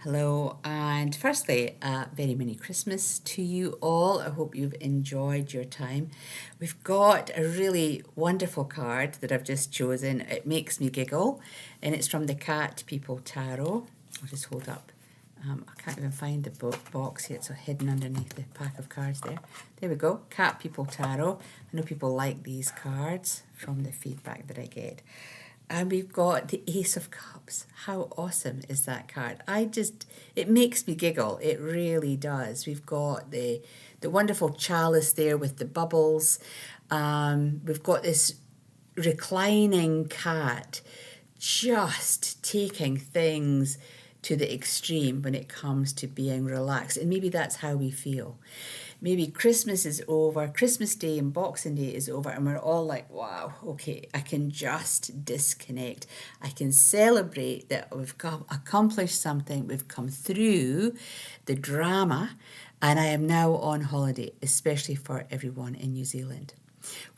Hello, and firstly, very Merry Christmas to you all. I hope you've enjoyed your time. We've got a really wonderful card that I've just chosen. It makes me giggle, and it's from the Cat People Tarot. I'll just hold up. I can't even find the box here. It's hidden underneath the pack of cards there. There we go. Cat People Tarot. I know people like these cards from the feedback that I get. And we've got the Ace of Cups. How awesome is that card? It makes me giggle. It really does. We've got the wonderful chalice there with the bubbles. We've got this reclining cat just taking things to the extreme when it comes to being relaxed. And maybe that's how we feel. Maybe Christmas is over, Christmas Day and Boxing Day is over, and we're all like, wow, okay, I can just disconnect. I can celebrate that we've accomplished something, we've come through the drama, and I am now on holiday, especially for everyone in New Zealand.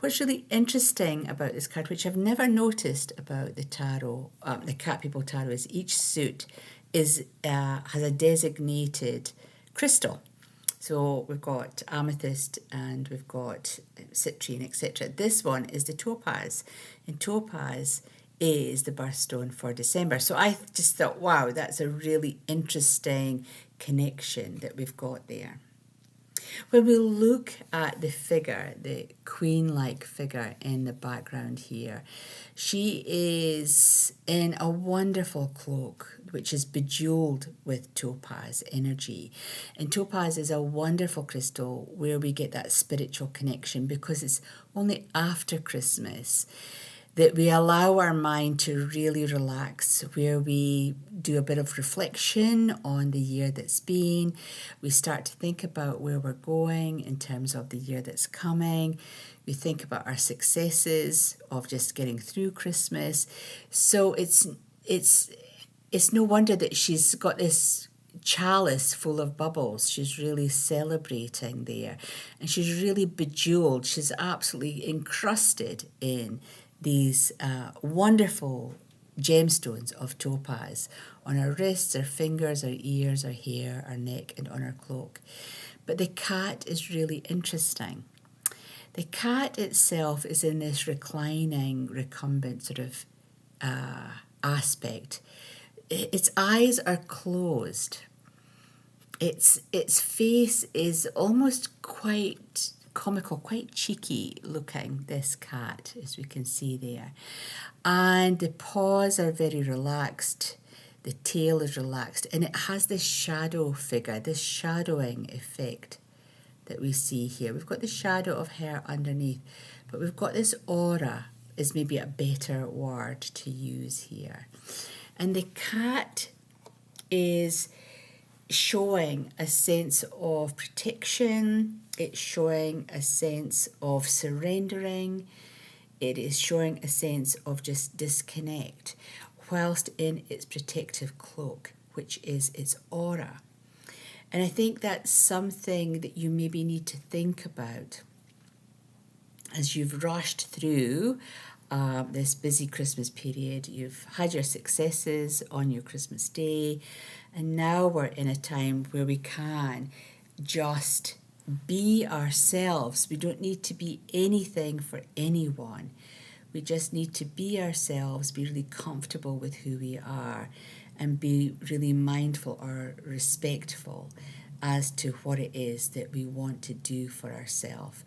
What's really interesting about this card, which I've never noticed about the tarot, the Cat People Tarot, is each suit has a designated crystal. So we've got amethyst and we've got citrine, etc. This one is the topaz, and topaz is the birthstone for December. So I just thought, wow, that's a really interesting connection that we've got there. When we look at the figure, the queen-like figure in the background here, she is in a wonderful cloak, which is bejeweled with topaz energy. And topaz is a wonderful crystal where we get that spiritual connection, because it's only after Christmas that we allow our mind to really relax, where we do a bit of reflection on the year that's been. We start to think about where we're going in terms of the year that's coming. We think about our successes of just getting through Christmas. So it's no wonder that she's got this chalice full of bubbles. She's really celebrating there, and she's really bejeweled. She's absolutely encrusted in these wonderful gemstones of topaz on her wrists, her fingers, her ears, her hair, her neck, and on her cloak. But the cat is really interesting. The cat itself is in this reclining, recumbent sort of aspect. Its eyes are closed. Its face is almost quite comical, quite cheeky looking, this cat, as we can see there. And the paws are very relaxed, the tail is relaxed, and it has this shadow figure, this shadowing effect that we see here. We've got the shadow of her underneath, but we've got this aura, is maybe a better word to use here. And the cat is showing a sense of protection. It's showing a sense of surrendering. It is showing a sense of just disconnect, whilst in its protective cloak, which is its aura. And I think that's something that you maybe need to think about as you've rushed through this busy Christmas period. You've had your successes on your Christmas Day, and now we're in a time where we can just be ourselves. We don't need to be anything for anyone. We just need to be ourselves, be really comfortable with who we are, and be really mindful or respectful as to what it is that we want to do for ourselves.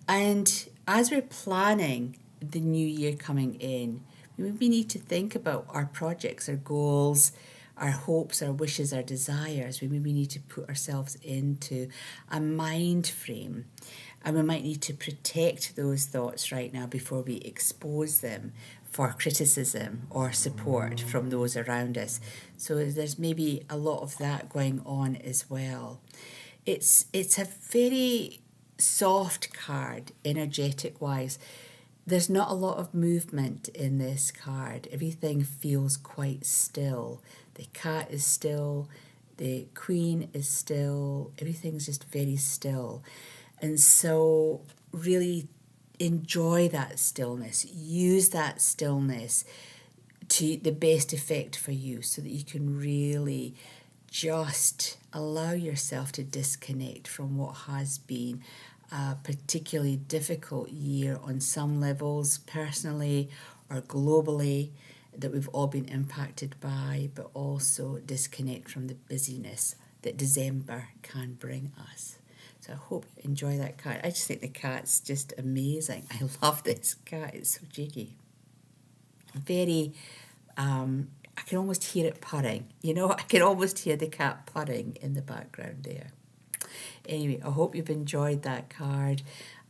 And as we're planning the new year coming in, we need to think about our projects, our goals, our hopes, our wishes, our desires. We maybe need to put ourselves into a mind frame, and we might need to protect those thoughts right now before we expose them for criticism or support from those around us. So there's maybe a lot of that going on as well. It's a very soft card, energetic wise. There's not a lot of movement in this card. Everything feels quite still. The cat is still, the queen is still, everything's just very still. And so really enjoy that stillness. Use that stillness to the best effect for you, so that you can really just allow yourself to disconnect from what has been a particularly difficult year on some levels, personally or globally, that we've all been impacted by, but also disconnect from the busyness that December can bring us. So I hope you enjoy that cat. I just think the cat's just amazing. I love this cat. It's so cheeky. Very, I can almost hear it purring. You know, I can almost hear the cat purring in the background there. Anyway, I hope you've enjoyed that card,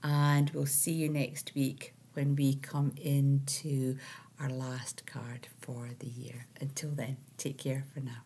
and we'll see you next week when we come into our last card for the year. Until then, take care for now.